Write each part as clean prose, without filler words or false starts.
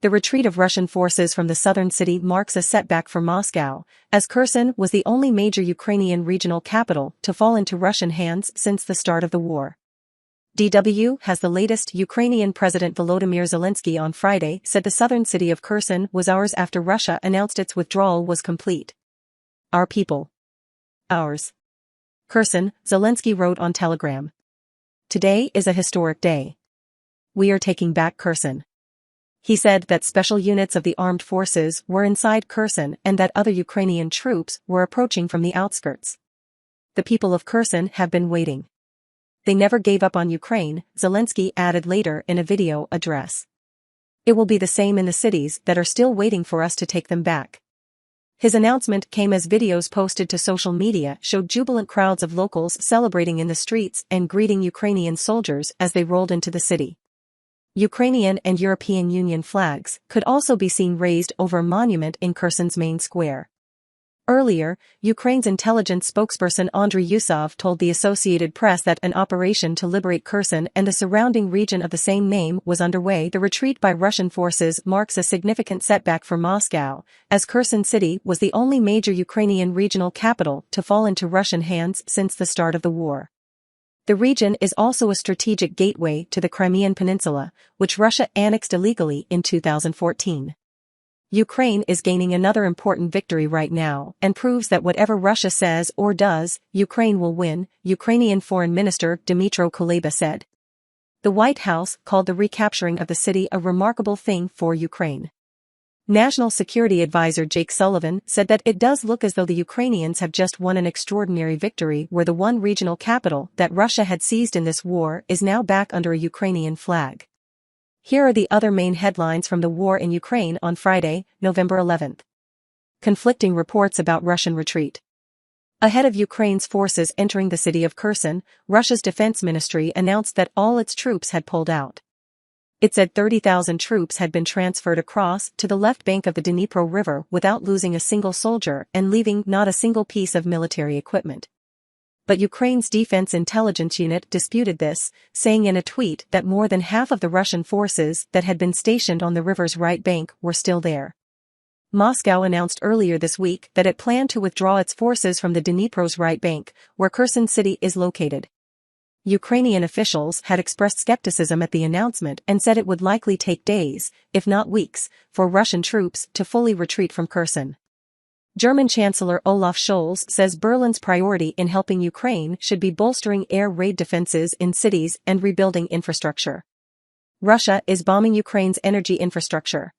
The retreat of Russian forces from the southern city marks a setback for Moscow, as Kherson was the only major Ukrainian regional capital to fall into Russian hands since the start of the war. DW has the latest. Ukrainian President Volodymyr Zelenskyy on Friday said the southern city of Kherson was ours after Russia announced its withdrawal was complete. Our people. Ours. Kherson, Zelenskyy wrote on Telegram. Today is a historic day. We are taking back Kherson. He said that special units of the armed forces were inside Kherson and that other Ukrainian troops were approaching from the outskirts. The people of Kherson have been waiting. They never gave up on Ukraine, Zelenskyy added later in a video address. It will be the same in the cities that are still waiting for us to take them back. His announcement came as videos posted to social media showed jubilant crowds of locals celebrating in the streets and greeting Ukrainian soldiers as they rolled into the city. Ukrainian and European Union flags could also be seen raised over a monument in Kherson's main square. Earlier, Ukraine's intelligence spokesperson Andriy Yusov told the Associated Press that an operation to liberate Kherson and the surrounding region of the same name was underway. The retreat by Russian forces marks a significant setback for Moscow, as Kherson city was the only major Ukrainian regional capital to fall into Russian hands since the start of the war. The region is also a strategic gateway to the Crimean Peninsula, which Russia annexed illegally in 2014. Ukraine is gaining another important victory right now and proves that whatever Russia says or does, Ukraine will win, Ukrainian Foreign Minister Dmytro Kuleba said. The White House called the recapturing of the city a remarkable thing for Ukraine. National Security Advisor Jake Sullivan said that it does look as though the Ukrainians have just won an extraordinary victory where the one regional capital that Russia had seized in this war is now back under a Ukrainian flag. Here are the other main headlines from the war in Ukraine on Friday, November 11th. Conflicting reports about Russian retreat. Ahead of Ukraine's forces entering the city of Kherson, Russia's defense ministry announced that all its troops had pulled out. It said 30,000 troops had been transferred across to the left bank of the Dnipro River without losing a single soldier and leaving not a single piece of military equipment. But Ukraine's Defense Intelligence Unit disputed this, saying in a tweet that more than half of the Russian forces that had been stationed on the river's right bank were still there. Moscow announced earlier this week that it planned to withdraw its forces from the Dnipro's right bank, where Kherson city is located. Ukrainian officials had expressed skepticism at the announcement and said it would likely take days, if not weeks, for Russian troops to fully retreat from Kherson. German Chancellor Olaf Scholz says Berlin's priority in helping Ukraine should be bolstering air raid defenses in cities and rebuilding infrastructure. Russia is bombing Ukraine's energy infrastructure.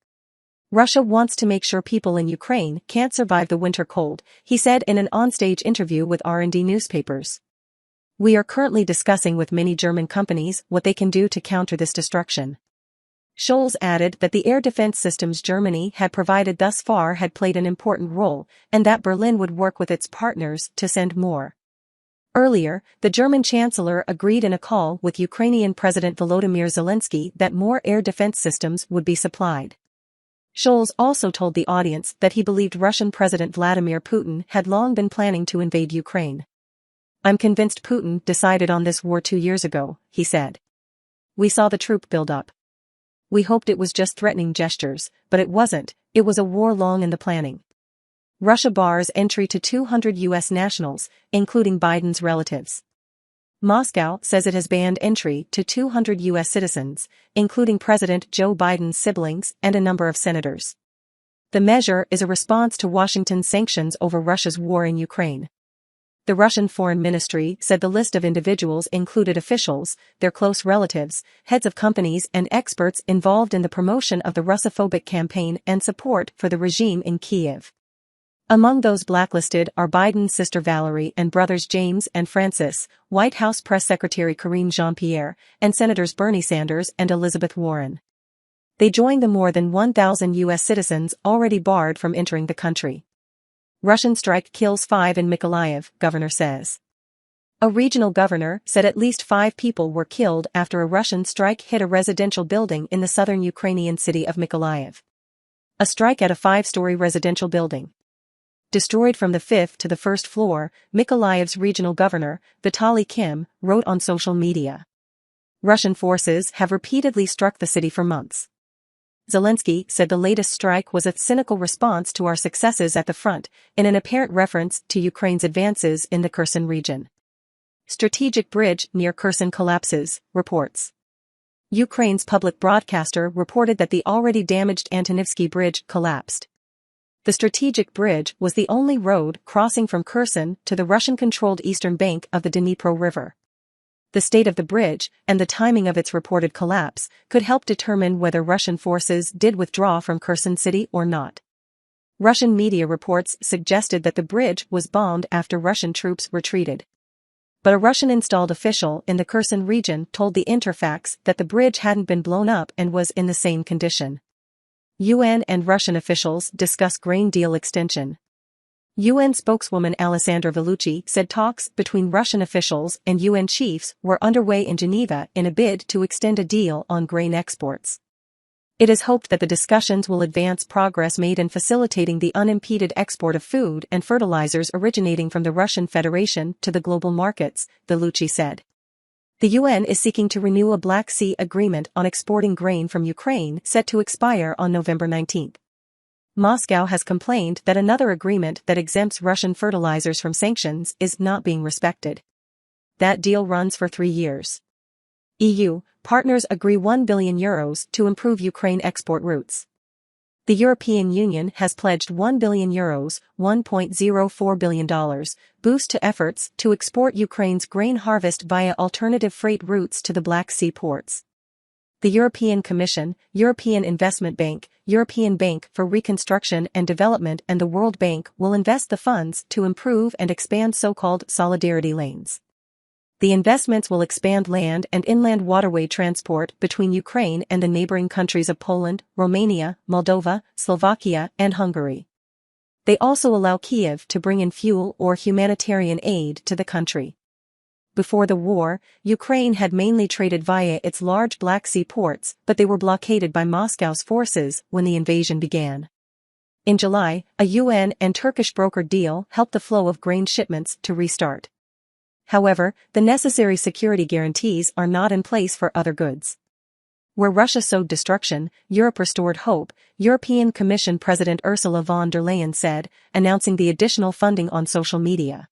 Russia wants to make sure people in Ukraine can't survive the winter cold, he said in an onstage interview with R&D newspapers. We are currently discussing with many German companies what they can do to counter this destruction. Scholz added that the air defense systems Germany had provided thus far had played an important role, and that Berlin would work with its partners to send more. Earlier, the German chancellor agreed in a call with Ukrainian President Volodymyr Zelenskyy that more air defense systems would be supplied. Scholz also told the audience that he believed Russian President Vladimir Putin had long been planning to invade Ukraine. I'm convinced Putin decided on this war 2 years ago, he said. We saw the troop build up. We hoped it was just threatening gestures, but it wasn't, it was a war long in the planning. Russia bars entry to 200 U.S. nationals, including Biden's relatives. Moscow says it has banned entry to 200 U.S. citizens, including President Joe Biden's siblings and a number of senators. The measure is a response to Washington's sanctions over Russia's war in Ukraine. The Russian Foreign Ministry said the list of individuals included officials, their close relatives, heads of companies and experts involved in the promotion of the Russophobic campaign and support for the regime in Kyiv. Among those blacklisted are Biden's sister Valerie and brothers James and Francis, White House Press Secretary Karine Jean-Pierre, and Senators Bernie Sanders and Elizabeth Warren. They join the more than 1,000 U.S. citizens already barred from entering the country. Russian strike kills 5 in Mykolaiv, governor says. A regional governor said at least 5 people were killed after a Russian strike hit a residential building in the southern Ukrainian city of Mykolaiv. A strike at a 5-story residential building. Destroyed from the 5th to the 1st floor, Mykolaiv's regional governor, Vitaly Kim, wrote on social media. Russian forces have repeatedly struck the city for months. Zelenskyy said the latest strike was a cynical response to our successes at the front, in an apparent reference to Ukraine's advances in the Kherson region. Strategic bridge near Kherson collapses, reports. Ukraine's public broadcaster reported that the already damaged Antonivsky Bridge collapsed. The strategic bridge was the only road crossing from Kherson to the Russian-controlled eastern bank of the Dnipro River. The state of the bridge, and the timing of its reported collapse, could help determine whether Russian forces did withdraw from Kherson city or not. Russian media reports suggested that the bridge was bombed after Russian troops retreated. But a Russian-installed official in the Kherson region told the Interfax that the bridge hadn't been blown up and was in the same condition. UN and Russian officials discuss grain deal extension. UN spokeswoman Alessandra Vellucci said talks between Russian officials and UN chiefs were underway in Geneva in a bid to extend a deal on grain exports. It is hoped that the discussions will advance progress made in facilitating the unimpeded export of food and fertilizers originating from the Russian Federation to the global markets, Vellucci said. The UN is seeking to renew a Black Sea Agreement on exporting grain from Ukraine set to expire on November 19. Moscow has complained that another agreement that exempts Russian fertilizers from sanctions is not being respected. That deal runs for 3 years. EU partners agree €1 billion to improve Ukraine export routes. The European Union has pledged €1 billion, $1.04 billion, boost to efforts to export Ukraine's grain harvest via alternative freight routes to the Black Sea ports. The European Commission, European Investment Bank, European Bank for Reconstruction and Development and the World Bank will invest the funds to improve and expand so-called solidarity lanes. The investments will expand land and inland waterway transport between Ukraine and the neighboring countries of Poland, Romania, Moldova, Slovakia, and Hungary. They also allow Kiev to bring in fuel or humanitarian aid to the country. Before the war, Ukraine had mainly traded via its large Black Sea ports, but they were blockaded by Moscow's forces when the invasion began. In July, a UN and Turkish brokered deal helped the flow of grain shipments to restart. However, the necessary security guarantees are not in place for other goods. Where Russia sowed destruction, Europe restored hope, European Commission President Ursula von der Leyen said, announcing the additional funding on social media.